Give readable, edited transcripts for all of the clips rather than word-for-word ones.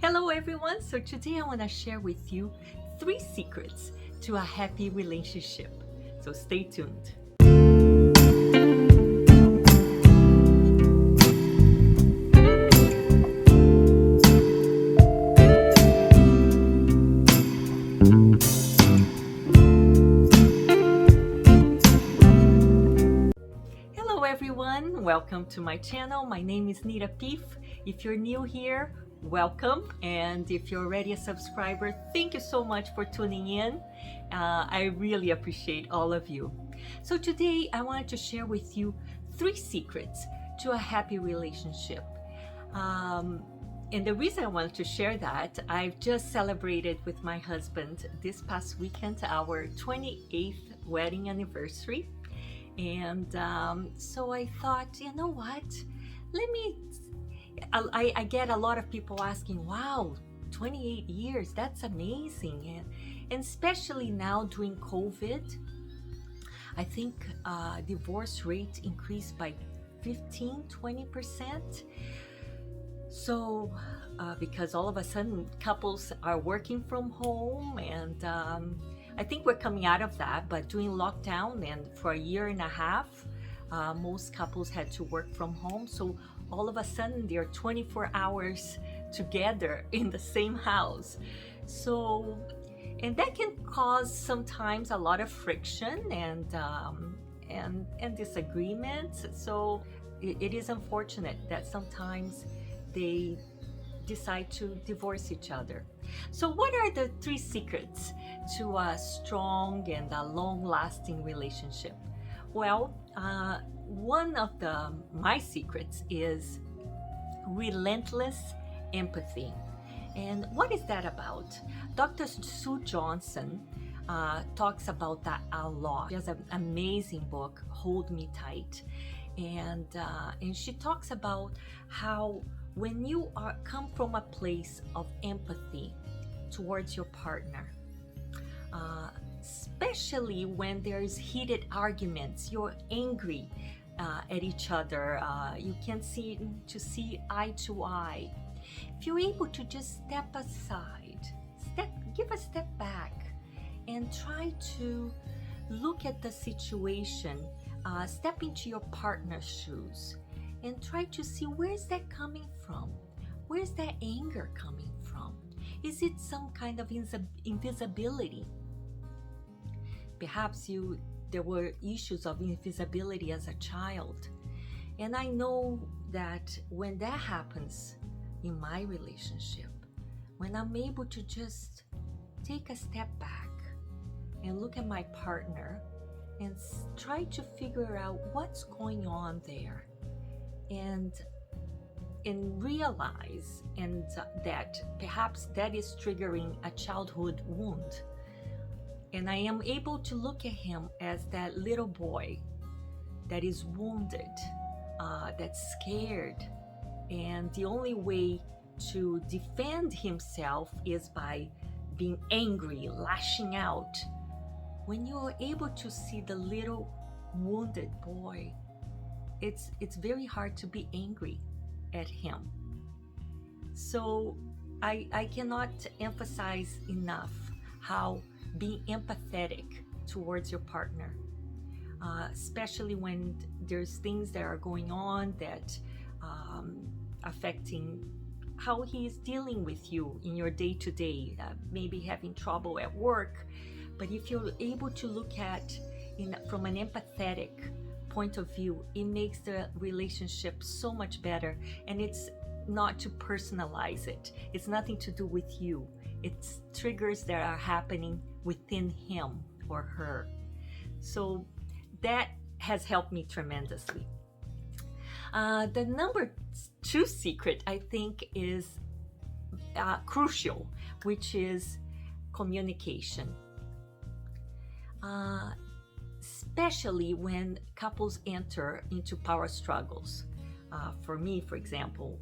Hello everyone, so today I want to share with you 3 secrets to a happy relationship. So stay tuned. Hello everyone, welcome to my channel. My name is Neda Peeff. If you're new here, welcome, and if you're already a subscriber, thank you so much for tuning in. I really appreciate all of you. So today I wanted to share with you 3 secrets to a happy relationship. And the reason I wanted to share that, I've just celebrated with my husband this past weekend our 28th wedding anniversary. And so I thought, you know what, I get a lot of people asking, wow, 28 years, that's amazing. And especially now during COVID, I think divorce rate increased by 15-20%. So because all of a sudden couples are working from home, and I think we're coming out of that, but during lockdown and for a year and a half, most couples had to work from home. So all of a sudden they're 24 hours together in the same house. So, and that can cause sometimes a lot of friction and disagreements. So it is unfortunate that sometimes they decide to divorce each other. So what are the 3 secrets to a strong and a long-lasting relationship? Well, one of my secrets is relentless empathy. And what is that about? Dr. Sue Johnson talks about that a lot. She has an amazing book, Hold Me Tight. And she talks about how when you come from a place of empathy towards your partner, especially when there's heated arguments, you're angry at each other, you can't see eye to eye. If you're able to just step aside, give a step back and try to look at the situation, step into your partner's shoes and try to see, where's that coming from? Where's that anger coming from? Is it some kind of invisibility? Perhaps there were issues of invisibility as a child. And I know that when that happens in my relationship, when I'm able to just take a step back and look at my partner and try to figure out what's going on there, and realize that perhaps that is triggering a childhood wound, and I am able to look at him as that little boy that is wounded, that's scared, and the only way to defend himself is by being angry, lashing out. When you are able to see the little wounded boy, it's very hard to be angry at him. So I cannot emphasize enough how being empathetic towards your partner, especially when there's things that are going on that affecting how he is dealing with you in your day-to-day, maybe having trouble at work. But if you're able to look at from an empathetic point of view, it makes the relationship so much better. And it's not to personalize it. It's nothing to do with you. It's triggers that are happening within him or her. So that has helped me tremendously. The number 2 secret, I think, is crucial, which is communication. Especially when couples enter into power struggles. For me, for example,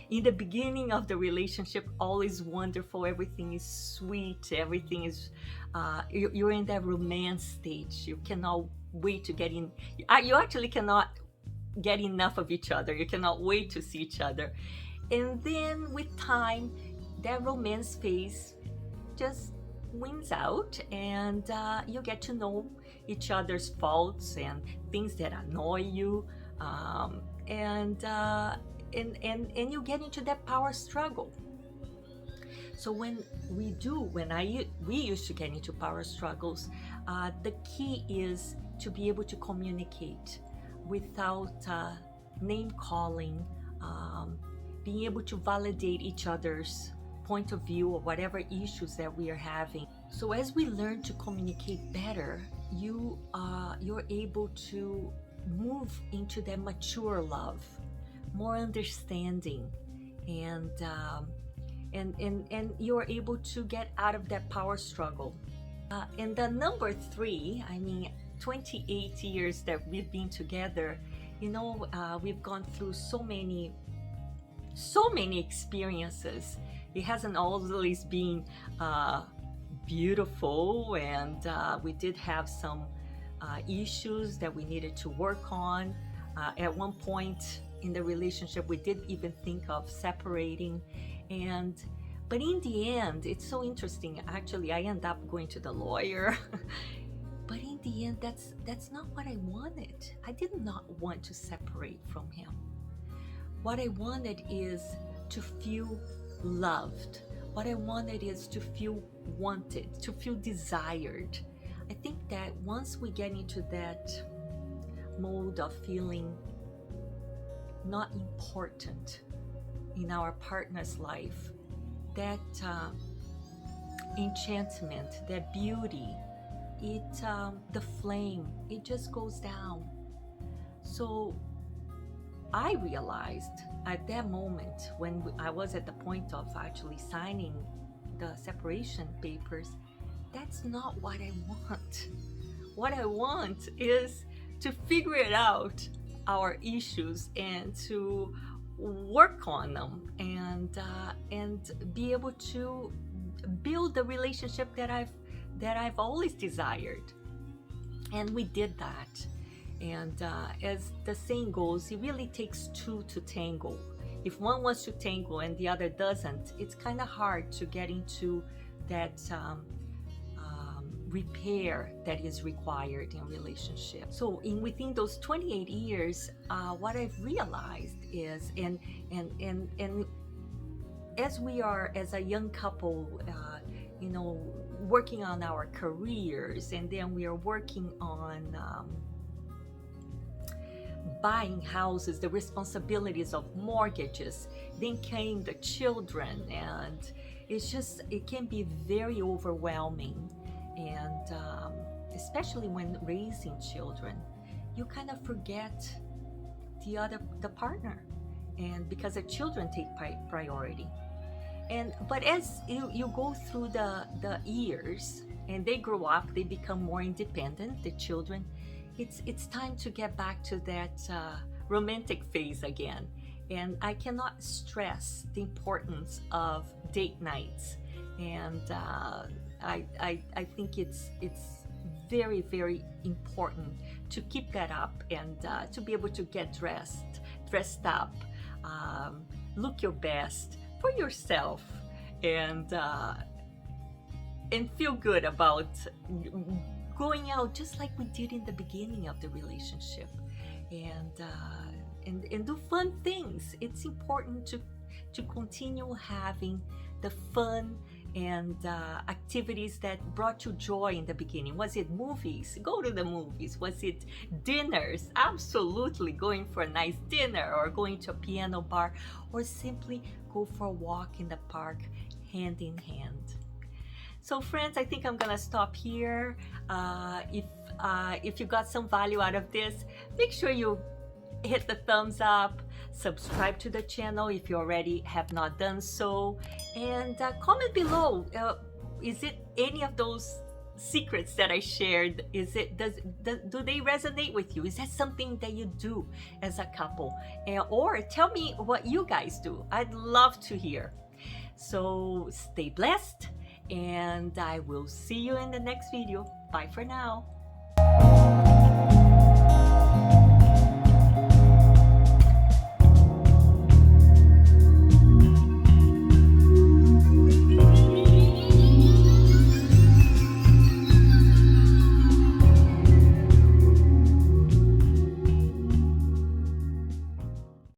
in the beginning of the relationship, all is wonderful, everything is sweet, everything is, you're in that romance stage. You cannot wait to get in. You actually cannot get enough of each other. You cannot wait to see each other. And then with time, that romance phase just wins out, and you get to know each other's faults and things that annoy you, and you get into that power struggle. So we used to get into power struggles, the key is to be able to communicate without name calling, being able to validate each other's point of view or whatever issues that we are having. So as we learn to communicate better, you're able to move into that mature love, more understanding, and you're able to get out of that power struggle. And the number 3, I mean, 28 years that we've been together, we've gone through so many experiences. It hasn't always been beautiful, and we did have some issues that we needed to work on. At one point in the relationship, we did even think of separating, but in the end, it's so interesting. Actually, I end up going to the lawyer. But in the end, that's not what I wanted. I did not want to separate from him. What I wanted is to feel loved. What I wanted is to feel wanted, to feel desired. I think that once we get into that mode of feeling not important in our partner's life, that enchantment, that beauty, the flame, it just goes down. So I realized at that moment, when I was at the point of actually signing the separation papers, that's not what I want. What I want is to figure it out, our issues, and to work on them, and be able to build the relationship that I've always desired. And we did that. And as the saying goes, it really takes two to tango. If one wants to tango and the other doesn't, it's kind of hard to get into that repair that is required in a relationship. So within those 28 years, what I've realized is, and as we are, as a young couple, working on our careers, and then we are working on buying houses, the responsibilities of mortgages, then came the children, and it can be very overwhelming. And especially when raising children, you kind of forget the partner, and because the children take priority. But as you go through the years and they grow up, they become more independent, the children, it's time to get back to that romantic phase again. And I cannot stress the importance of date nights. And I think it's very, very important to keep that up, and to be able to get dressed up, look your best for yourself, and feel good about going out just like we did in the beginning of the relationship, and do fun things. It's important to continue having the fun and activities that brought you joy in the beginning. Was it movies? Go to the movies. Was it dinners? Absolutely, going for a nice dinner, or going to a piano bar, or simply go for a walk in the park hand in hand. So friends, I think I'm gonna stop here. If you got some value out of this, make sure you hit the thumbs up, subscribe to the channel if you already have not done so, and comment below. Is it any of those secrets that I shared? Do they resonate with you? Is that something that you do as a couple? Or tell me what you guys do. I'd love to hear. So stay blessed, and I will see you in the next video. Bye for now.